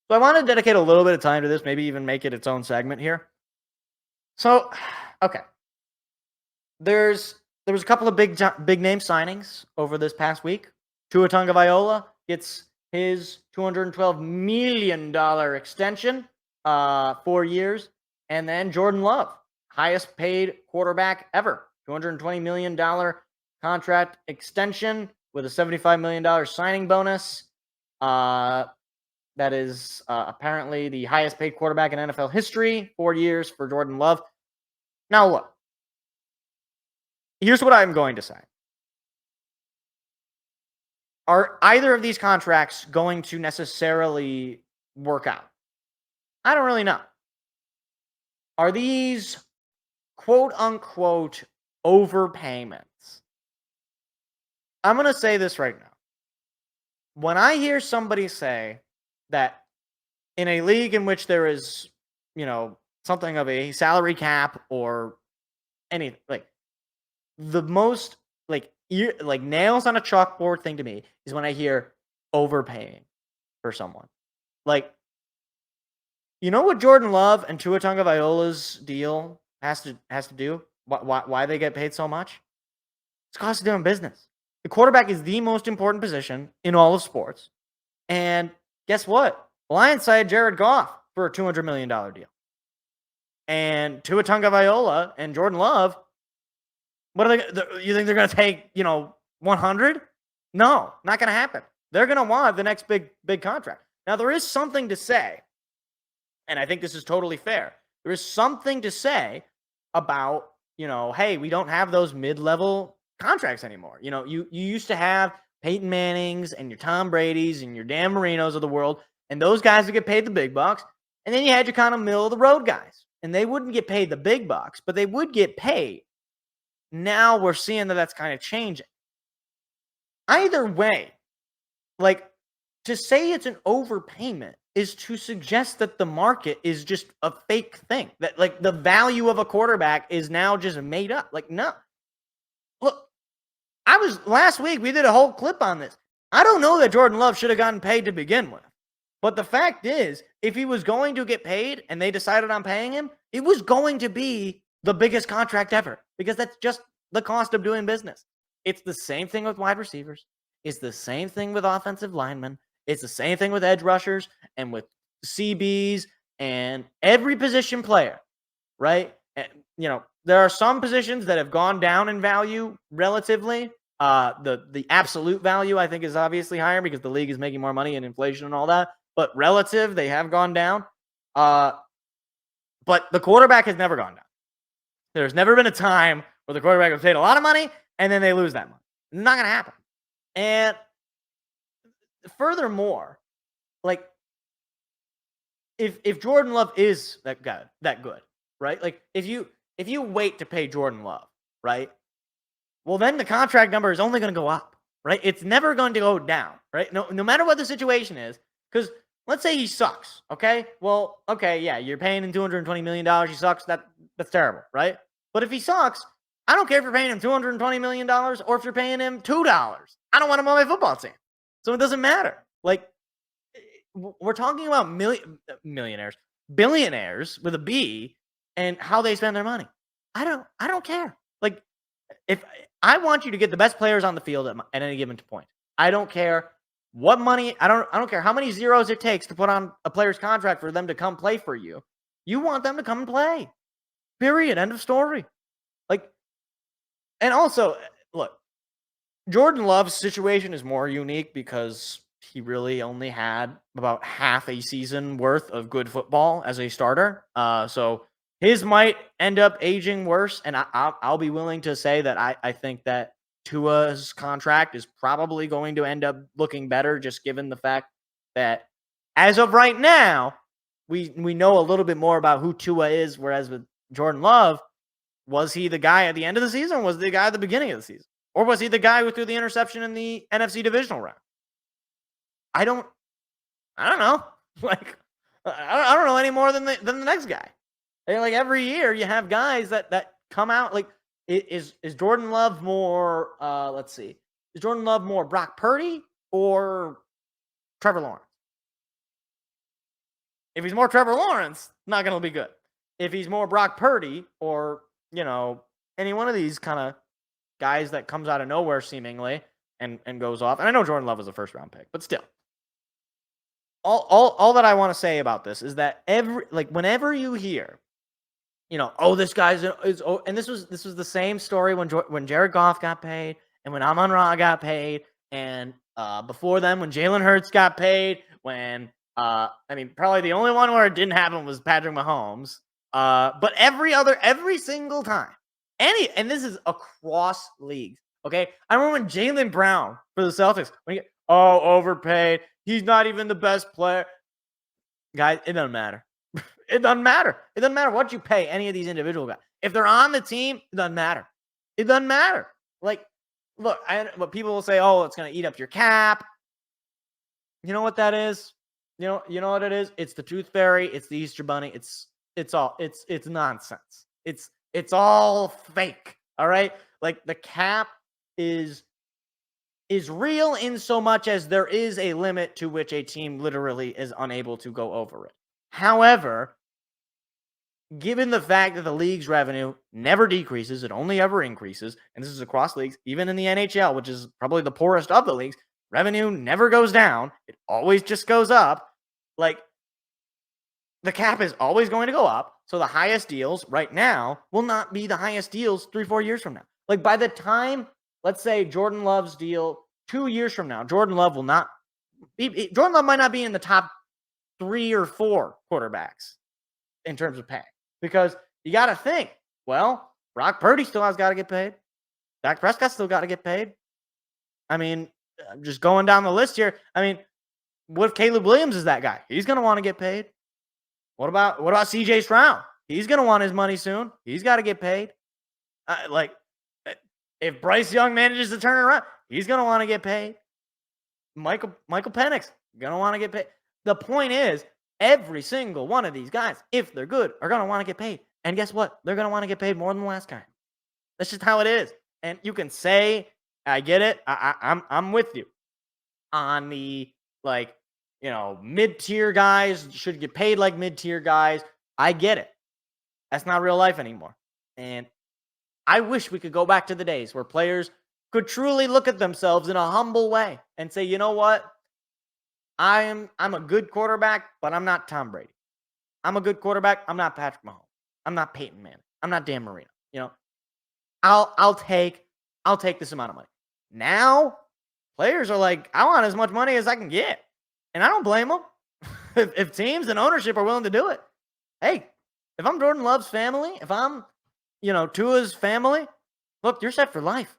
So I want to dedicate a little bit of time to this, maybe even make it its own segment here. So, okay, there's there was a couple of big name signings over this past week. Tua Tagovailoa gets his $212 million extension, 4 years, and then Jordan Love, highest paid quarterback ever, $220 million contract extension with a $75 million signing bonus. Uh, that is apparently the highest paid quarterback in NFL history, 4 years for Jordan Love. Now, look, here's what I'm going to say. Are either of these contracts going to necessarily work out? I don't really know. Are these quote unquote overpayments? I'm going to say this right now. When I hear somebody say that in a league in which there is, something of a salary cap or anything, like the most like nails on a chalkboard thing to me is when I hear overpaying for someone. Like, you know what Jordan Love and Tua Tagovailoa's deal has to do? Why they get paid so much? It's cost of doing business. The quarterback is the most important position in all of sports. And guess what? The Lions signed Jared Goff for a $200 million deal. And Tua Tagovailoa and Jordan Love, what are they? You think they're going to take 100? No, not going to happen. They're going to want the next big contract. Now there is something to say, and I think this is totally fair. There is something to say about hey, we don't have those mid-level contracts anymore. You used to have Peyton Mannings and your Tom Brady's and your Dan Marinos of the world, and those guys would get paid the big bucks. And then you had your kind of middle of the road guys, and they wouldn't get paid the big bucks, but they would get paid. Now we're seeing that that's kind of changing. Either way, like, to say it's an overpayment is to suggest that the market is just a fake thing, that like the value of a quarterback is now just made up. Like, no. Look, last week we did a whole clip on this. I don't know that Jordan Love should have gotten paid to begin with. But the fact is, if he was going to get paid and they decided on paying him, it was going to be the biggest contract ever, because that's just the cost of doing business. It's the same thing with wide receivers. It's the same thing with offensive linemen. It's the same thing with edge rushers and with CBs and every position player, right? And, there are some positions that have gone down in value relatively. The absolute value, I think, is obviously higher because the league is making more money and inflation and all that. But relative, they have gone down. But the quarterback has never gone down. There's never been a time where the quarterback was paid a lot of money and then they lose that money. Not going to happen. And furthermore, like, if Jordan Love is that good, right? Like, if you wait to pay Jordan Love, right? Well, then the contract number is only going to go up, right? It's never going to go down, right? No matter what the situation is, because let's say he sucks, okay? Well, okay, yeah, you're paying him $220 million. He sucks. That's terrible, right? But if he sucks, I don't care if you're paying him $220 million or if you're paying him $2. I don't want him on my football team. So it doesn't matter. Like, we're talking about millionaires, billionaires with a B, and how they spend their money. I don't care. Like, if I want you to get the best players on the field at any given point, I don't care what money. I don't care how many zeros it takes to put on a player's contract for them to come play for you. You want them to come and play. Period. End of story. Like, and also, look, Jordan Love's situation is more unique because he really only had about half a season worth of good football as a starter. So his might end up aging worse. And I'll be willing to say that I think that Tua's contract is probably going to end up looking better, just given the fact that as of right now, we know a little bit more about who Tua is, whereas with Jordan Love, was he the guy at the end of the season, or was he the guy at the beginning of the season? Or was he the guy who threw the interception in the NFC divisional round? I don't know. Like, I don't know any more than the next guy. Like, every year you have guys that come out. Like, is Jordan Love more? Let's see. Is Jordan Love more Brock Purdy or Trevor Lawrence? If he's more Trevor Lawrence, not going to be good. If he's more Brock Purdy or, any one of these kind of guys that comes out of nowhere seemingly and goes off. And I know Jordan Love is a first round pick, but still. All that I want to say about this is that whenever you hear, this guy's and this was the same story when Jared Goff got paid and when Amon-Ra got paid and before then when Jalen Hurts got paid, when probably the only one where it didn't happen was Patrick Mahomes. But every single time, and this is across leagues. Okay, I remember when Jaylen Brown for the Celtics, when he overpaid. He's not even the best player. Guys, it doesn't matter. It doesn't matter. It doesn't matter what you pay any of these individual guys. If they're on the team, it doesn't matter. It doesn't matter. Like, look, what people will say, it's going to eat up your cap. You know what that is? You know what it is? It's the Tooth Fairy. It's the Easter Bunny. It's nonsense. It's all fake. All right? Like, the cap is real in so much as there is a limit to which a team literally is unable to go over it. However, given the fact that the league's revenue never decreases, it only ever increases, and this is across leagues, even in the NHL, which is probably the poorest of the leagues, revenue never goes down. It always just goes up. Like, the cap is always going to go up, so the highest deals right now will not be the highest deals 3-4 years from now. Like, by the time, let's say Jordan Love's deal 2 years from now, Jordan Love might not be in the top 3 or 4 quarterbacks in terms of pay. Because you got to think, Brock Purdy still has got to get paid. Dak Prescott still got to get paid. I mean, just going down the list here. I mean, what if Caleb Williams is that guy? He's going to want to get paid. What about CJ Stroud? He's going to want his money soon. He's got to get paid. If Bryce Young manages to turn it around, he's going to want to get paid. Michael Penix, going to want to get paid. The point is, every single one of these guys, if they're good, are going to want to get paid. And guess what? They're going to want to get paid more than the last guy. That's just how it is. And you can say, I get it. I'm with you on the, mid-tier guys should get paid like mid-tier guys. I get it. That's not real life anymore. And I wish we could go back to the days where players could truly look at themselves in a humble way and say, you know what? I'm a good quarterback, but I'm not Tom Brady. I'm a good quarterback. I'm not Patrick Mahomes. I'm not Peyton Manning. I'm not Dan Marino. I'll take this amount of money. Now, players are like, I want as much money as I can get. And I don't blame them. If teams and ownership are willing to do it. Hey, if I'm Jordan Love's family, if I'm, Tua's family, look, you're set for life.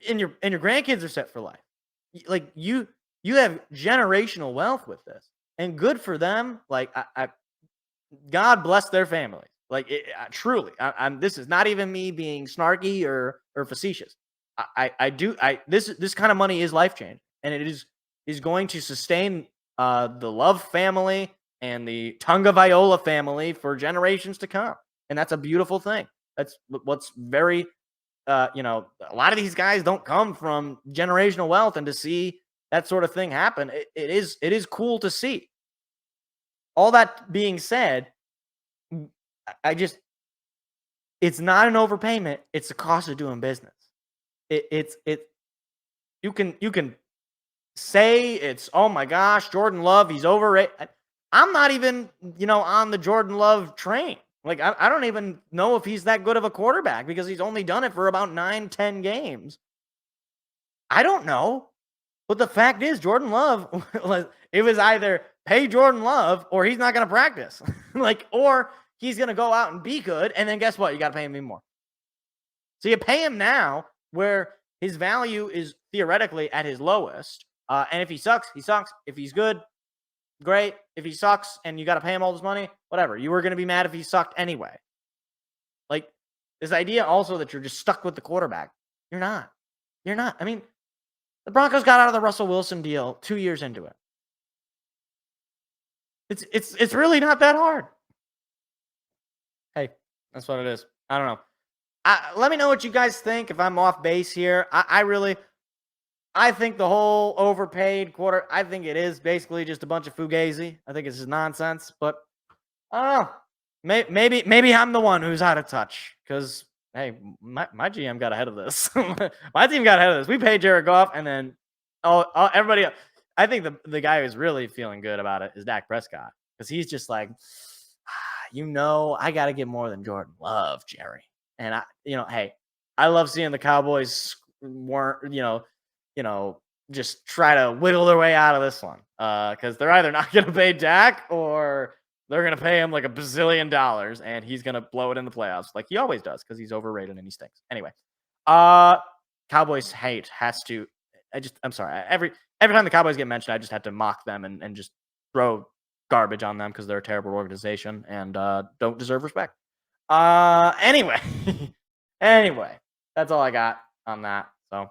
And your grandkids are set for life. Like, you have generational wealth with this. And good for them. Like, God bless their families. Like, truly, this is not even me being snarky or facetious. This kind of money is life-changing, and it is going to sustain the Love family and the Tunga Viola family for generations to come, and that's a beautiful thing. That's what's very, a lot of these guys don't come from generational wealth, and to see that sort of thing happen, it is cool to see. All that being said, it's not an overpayment. It's the cost of doing business. You can say it's, oh my gosh, Jordan Love, he's overrated. I'm not even, on the Jordan Love train. Like, I don't even know if he's that good of a quarterback because he's only done it for about 9-10 games. I don't know. But the fact is, Jordan Love, it was either pay Jordan Love or he's not going to practice. Or he's going to go out and be good. And then guess what? You got to pay him even more. So you pay him now where his value is theoretically at his lowest. And if he sucks, he sucks. If he's good, great. If he sucks and you got to pay him all this money, whatever. You were going to be mad if he sucked anyway. Like, this idea also that you're just stuck with the quarterback. You're not. I mean, the Broncos got out of the Russell Wilson deal 2 years into it. It's really not that hard. Hey, that's what it is. I don't know. Let me know what you guys think if I'm off base here. I really, I think the whole overpaid quarter, I think it is basically just a bunch of fugazi. I think it's just nonsense, but I don't know. Maybe I'm the one who's out of touch because, hey, my GM got ahead of this. My team got ahead of this. We paid Jared Goff, and then everybody. I think the guy who's really feeling good about it is Dak Prescott because he's just like, I got to get more than Jordan Love, Jerry. And hey, I love seeing the Cowboys just try to wiggle their way out of this one because they're either not going to pay Dak or they're going to pay him like $1 bazillion and he's going to blow it in the playoffs like he always does because he's overrated and he stinks. Anyway, Cowboys hate has to. I'm sorry. Every time the Cowboys get mentioned, I just have to mock them and just throw garbage on them because they're a terrible organization and don't deserve respect. Anyway, that's all I got on that. So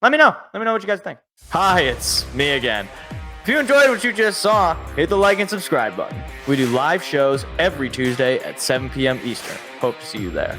let me know what you guys think. Hi, it's me again. If you enjoyed what you just saw, hit the like and subscribe button. We do live shows every Tuesday at 7 p.m. Eastern. Hope to see you there.